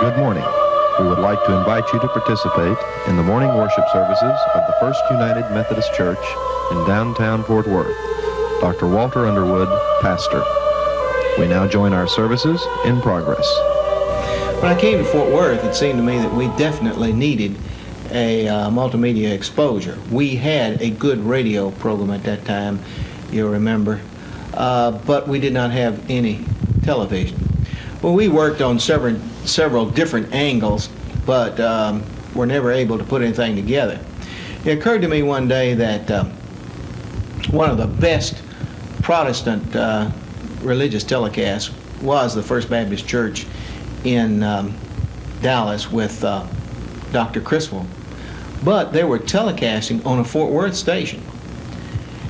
Good morning. We would like to invite you to participate in the morning worship services of the First United Methodist Church in downtown Fort Worth. Dr. Walter Underwood, pastor. We now join our services in progress. When I came to Fort Worth, it seemed to me that we definitely needed a multimedia exposure. We had a good radio program at that time, you'll remember, but we did not have any television. Well, we worked on several different angles, but were never able to put anything together. It occurred to me one day that one of the best Protestant religious telecasts was the First Baptist Church in Dallas with Dr. Criswell. But they were telecasting on a Fort Worth station.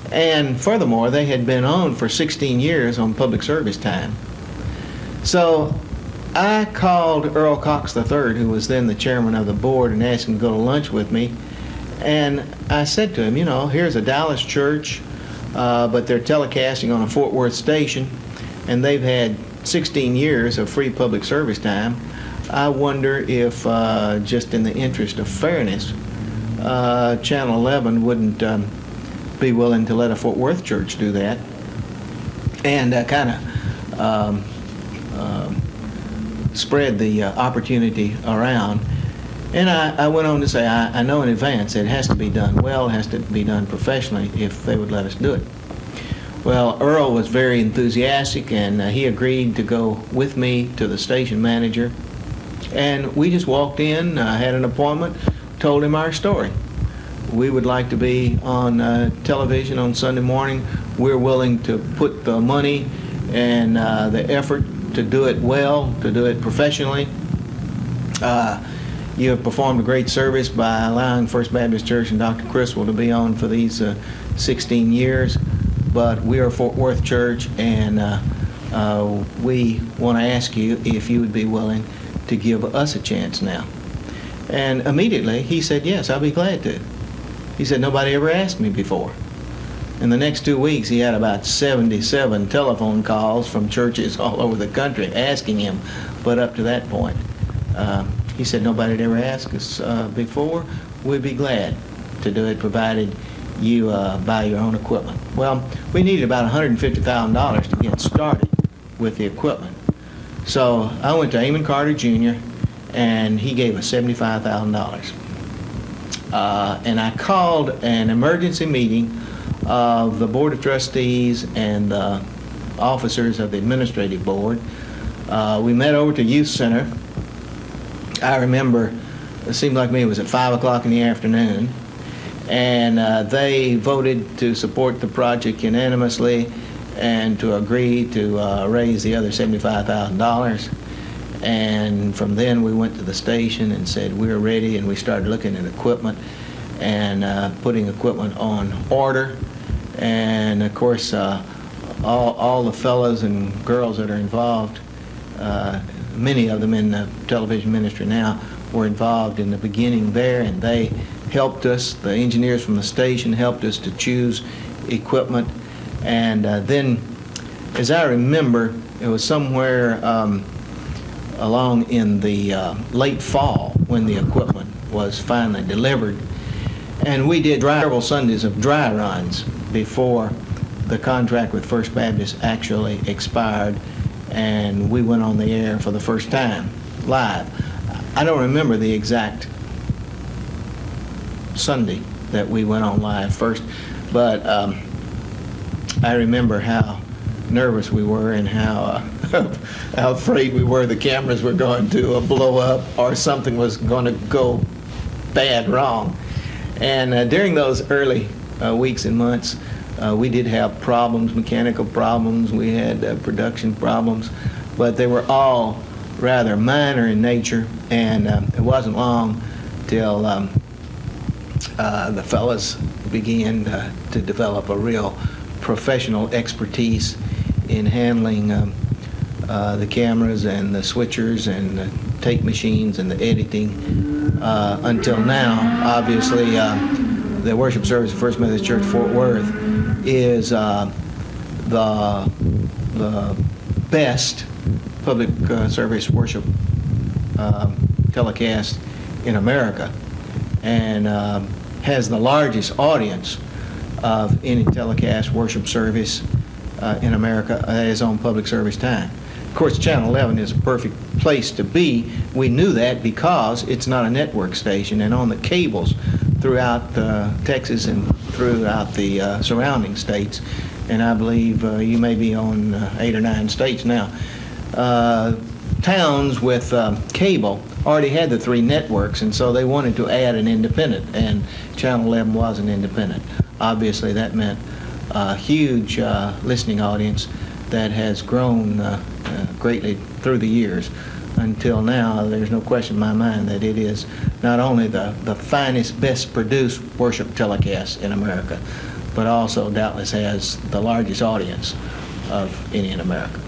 And furthermore, they had been on for 16 years on public service time. So I called Earl Cox III, who was then the chairman of the board, and asked him to go to lunch with me. And I said to him, you know, here's a Dallas church, but they're telecasting on a Fort Worth station, and they've had 16 years of free public service time. I wonder if, just in the interest of fairness, Channel 11 wouldn't be willing to let a Fort Worth church do that. And kind of spread the opportunity around. And I went on to say, I know in advance it has to be done well, it has to be done professionally if they would let us do it. Well, Earl was very enthusiastic, and he agreed to go with me to the station manager. And we just walked in, had an appointment, told him our story. We would like to be on television on Sunday morning. We're willing to put the money and the effort to do it well, to do it professionally. You have performed a great service by allowing First Baptist Church and Dr. Criswell to be on for these 16 years, but we are Fort Worth Church, and we want to ask you if you would be willing to give us a chance now. And immediately he said, yes, I'll be glad to. He said, nobody ever asked me before. In the next 2 weeks, he had about 77 telephone calls from churches all over the country asking him. But up to that point, he said nobody had ever asked us before. We'd be glad to do it, provided you buy your own equipment. Well, we needed about $150,000 to get started with the equipment. So I went to Amon Carter Jr., and he gave us $75,000. And I called an emergency meeting of the Board of Trustees and the officers of the Administrative Board. We met over to Youth Center. I remember, it seemed like me, it was at 5 o'clock in the afternoon, and they voted to support the project unanimously and to agree to raise the other $75,000. And from then we went to the station and said we're ready, and we started looking at equipment and putting equipment on order. And of course, all the fellows and girls that are involved, many of them in the television ministry now, were involved in the beginning there, and they helped us. The engineers from the station helped us to choose equipment. And then, as I remember, it was somewhere along in the late fall when the equipment was finally delivered. And we did several Sundays of dry runs before the contract with First Baptist actually expired, and we went on the air for the first time, live. I don't remember the exact Sunday that we went on live first, but I remember how nervous we were and how afraid we were the cameras were going to blow up or something was going to go bad wrong. And during those early weeks and months, we did have problems, mechanical problems, we had production problems, but they were all rather minor in nature, and it wasn't long till the fellas began to develop a real professional expertise in handling the cameras and the switchers and the tape machines and the editing. Until now, obviously, the worship service of First Methodist Church Fort Worth is the best public service worship telecast in America, and has the largest audience of any telecast worship service in America that is on public service time. Of course, Channel 11 is a perfect place to be. We knew that because it's not a network station, and on the cables throughout Texas and throughout the surrounding states, and I believe you may be on 8 or 9 states now. Towns with cable already had the 3 networks, and so they wanted to add an independent, and Channel 11 was an independent. Obviously, that meant a huge listening audience that has grown greatly through the years. Until now, there's no question in my mind that it is not only the finest, best produced worship telecast in America, but also doubtless has the largest audience of any in America.